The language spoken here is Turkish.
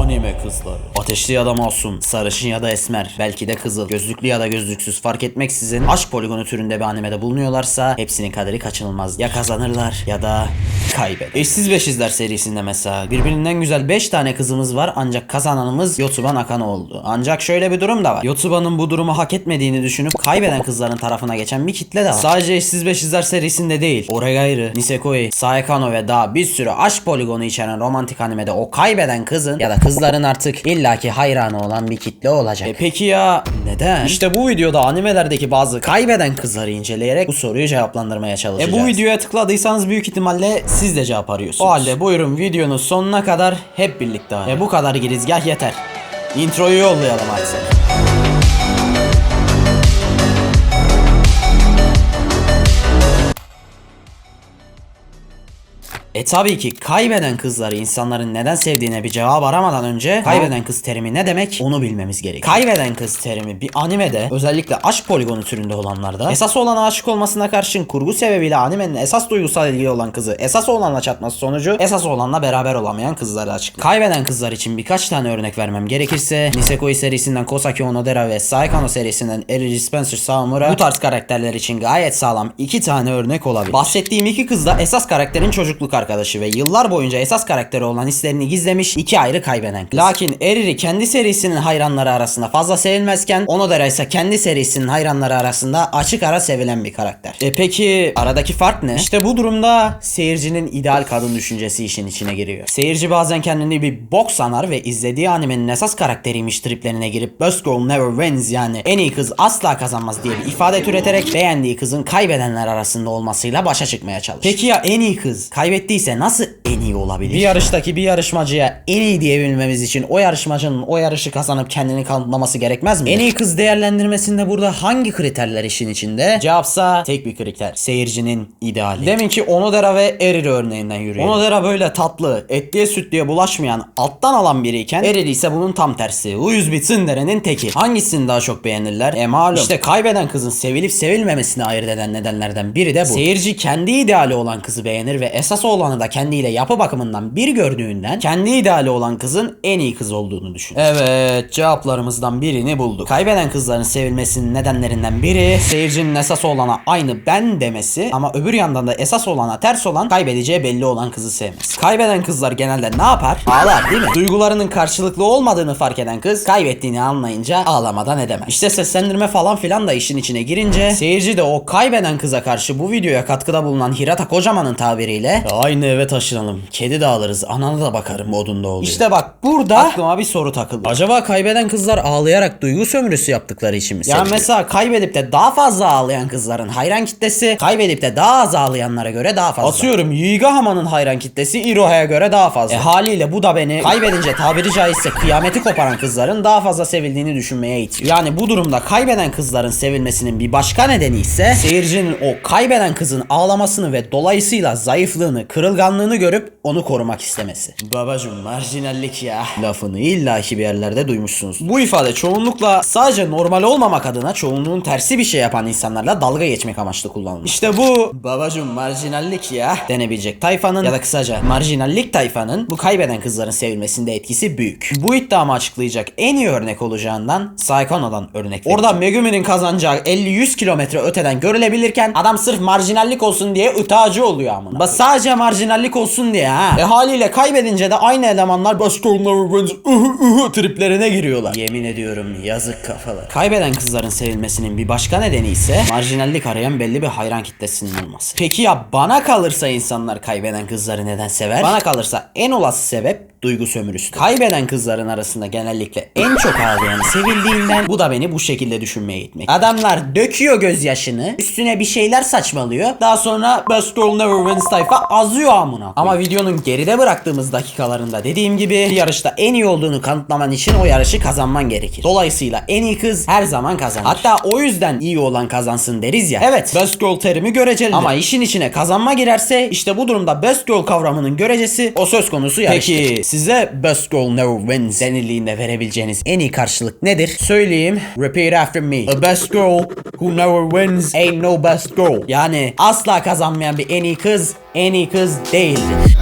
Anime kızları. Ateşli ya da masum, sarışın ya da esmer, belki de kızıl, gözlüklü ya da gözlüksüz fark etmeksizin aşk poligonu türünde bir animede bulunuyorlarsa hepsinin kaderi kaçınılmaz. Ya kazanırlar ya da kaybeder. Eşsiz Beşizler serisinde mesela birbirinden güzel 5 tane kızımız var ancak kazananımız Yotsuba Nakano oldu. Ancak şöyle bir durum da var. Yotsuba'nın bu durumu hak etmediğini düşünüp kaybeden kızların tarafına geçen bir kitle de var. Sadece Eşsiz Beşizler serisinde değil, Oregairu, Nisekoi, Saekano ve daha bir sürü aşk poligonu içeren romantik animede o kaybeden kızın ya da kızların artık illaki hayranı olan bir kitle olacak. Peki ya neden? İşte bu videoda animelerdeki bazı kaybeden kızları inceleyerek bu soruyu cevaplandırmaya çalışacağız. Bu videoya tıkladıysanız büyük ihtimalle siz de cevap arıyorsunuz. O halde buyurun videonun sonuna kadar hep birlikte. Bu kadar girizgah yeter. Introyu yollayalım artık. Tabii ki kaybeden kızları insanların neden sevdiğine bir cevap aramadan önce kaybeden kız terimi ne demek onu bilmemiz gerekiyor. Kaybeden kız terimi bir animede, özellikle aşk poligonu türünde olanlarda, esas olana aşık olmasına karşın kurgu sebebiyle animenin esas duygusal ilgili olan kızı esas olanla çatması sonucu esas olanla beraber olamayan kızları açıklar. Kaybeden kızlar için birkaç tane örnek vermem gerekirse Nisekoi serisinden Kosaki Onodera ve Saekano serisinden Eri Spencer Sawamura bu tarz karakterler için gayet sağlam 2 tane örnek olabilir. Bahsettiğim iki kız da esas karakterin çocukluk arkadaşı ve yıllar boyunca esas karakteri olan hislerini gizlemiş iki ayrı kaybeden kız. Lakin Eriri kendi serisinin hayranları arasında fazla sevilmezken Onodera ise kendi serisinin hayranları arasında açık ara sevilen bir karakter. Peki aradaki fark ne? İşte bu durumda seyircinin ideal kadın düşüncesi işin içine giriyor. Seyirci bazen kendini bir bok sanar ve izlediği animenin esas karakteriymiş triplerine girip Best Girl Never Wins, yani en iyi kız asla kazanmaz diye bir ifade türeterek beğendiği kızın kaybedenler arasında olmasıyla başa çıkmaya çalışır. Peki ya en iyi kız kaybettiyse nasıl en iyi olabilir? Bir yarıştaki bir yarışmacıya en iyi diyebilmemiz için o yarışmacının o yarışı kazanıp kendini kanıtlaması gerekmez mi? En iyi kız değerlendirmesinde burada hangi kriterler işin içinde? Cevapsa tek bir kriter: seyircinin ideali. Deminki Onodera ve Eriri örneğinden yürüyelim. Onodera böyle tatlı, etliye sütlüye bulaşmayan, alttan alan biriyken Eriri ise bunun tam tersi. Uyuz bir tsinderenin teki. Hangisini daha çok beğenirler? Malum. İşte kaybeden kızın sevilip sevilmemesini ayırt eden nedenlerden biri de bu. Seyirci kendi ideali olan kızı beğenir ve esas olanı da kendiyle yapı bakımından bir gördüğünden kendi ideali olan kızın en iyi kız olduğunu düşünür. Evet, cevaplarımızdan birini bulduk. Kaybeden kızların sevilmesinin nedenlerinden biri seyircinin esas olana aynı ben demesi ama öbür yandan da esas olana ters olan, kaybedeceği belli olan kızı sevmesi. Kaybeden kızlar genelde ne yapar? Ağlar değil mi? Duygularının karşılıklı olmadığını fark eden kız kaybettiğini anlayınca ağlamadan edemez. İşte seslendirme falan filan da işin içine girince seyirci de o kaybeden kıza karşı bu videoya katkıda bulunan Hirata Kojama'nın tabiriyle aynı eve taşınalım, kedi de alırız, anana da bakarım modunda oluyor. İşte bak burada aklıma bir soru takıldı. Acaba kaybeden kızlar ağlayarak duygu sömürüsü yaptıkları için mi seviliyor? Yani mesela kaybedip de daha fazla ağlayan kızların hayran kitlesi kaybedip de daha az ağlayanlara göre daha fazla. Atıyorum Yuiga Hama'nın hayran kitlesi Iroha'ya göre daha fazla. Haliyle bu da beni kaybedince tabiri caizse kıyameti koparan kızların daha fazla sevildiğini düşünmeye itiyor. Yani bu durumda kaybeden kızların sevilmesinin bir başka nedeni ise seyircinin o kaybeden kızın ağlamasını ve dolayısıyla zayıflığını, kırılganlığını görüp onu korumak istemesi. Babacım marjinallik ya lafını illaki bir yerlerde duymuşsunuz. Bu ifade çoğunlukla sadece normal olmamak adına çoğunluğun tersi bir şey yapan insanlarla dalga geçmek amaçlı kullanılır. İşte bu babacım marjinallik ya denebilecek tayfanın ya da kısaca marjinallik tayfanın bu kaybeden kızların sevilmesinde etkisi büyük. Bu iddiamı açıklayacak en iyi örnek olacağından Saekano'dan örnek vereceğim. Orada Megumi'nin kazanacağı 50-100 kilometre öteden görülebilirken adam sırf marjinallik olsun diye ıtacı oluyor amına. Bak sadece marjinallik olsun diye ha. Haliyle kaybedince de aynı elemanlar triplerine giriyorlar. Yemin ediyorum yazık kafalar. Kaybeden kızların sevilmesinin bir başka nedeni ise marjinallik arayan belli bir hayran kitlesinin olması. Peki ya bana kalırsa insanlar kaybeden kızları neden sever? Bana kalırsa en olası sebep duygu sömürüsüdür. Kaybeden kızların arasında genellikle en çok ağlayanı sevildiğinden bu da beni bu şekilde düşünmeye itmek. Adamlar döküyor gözyaşını, üstüne bir şeyler saçmalıyor. Daha sonra Best Girl Never Wins tayfa azıyor amına. Ama videonun geride bıraktığımız dakikalarında dediğim gibi yarışta en iyi olduğunu kanıtlaman için o yarışı kazanman gerekir. Dolayısıyla en iyi kız her zaman kazanır. Hatta o yüzden iyi olan kazansın deriz ya. Evet, Best Girl terimi görecelidir. Ama işin içine kazanma girerse işte bu durumda Best Girl kavramının görecesi o söz konusu yarıştır. Peki size Best Girl Never Wins denildiğinde verebileceğiniz en iyi karşılık nedir? Söyleyeyim. Repeat after me. A best girl who never wins ain't no best girl. Yani asla kazanmayan bir en iyi kız değildir.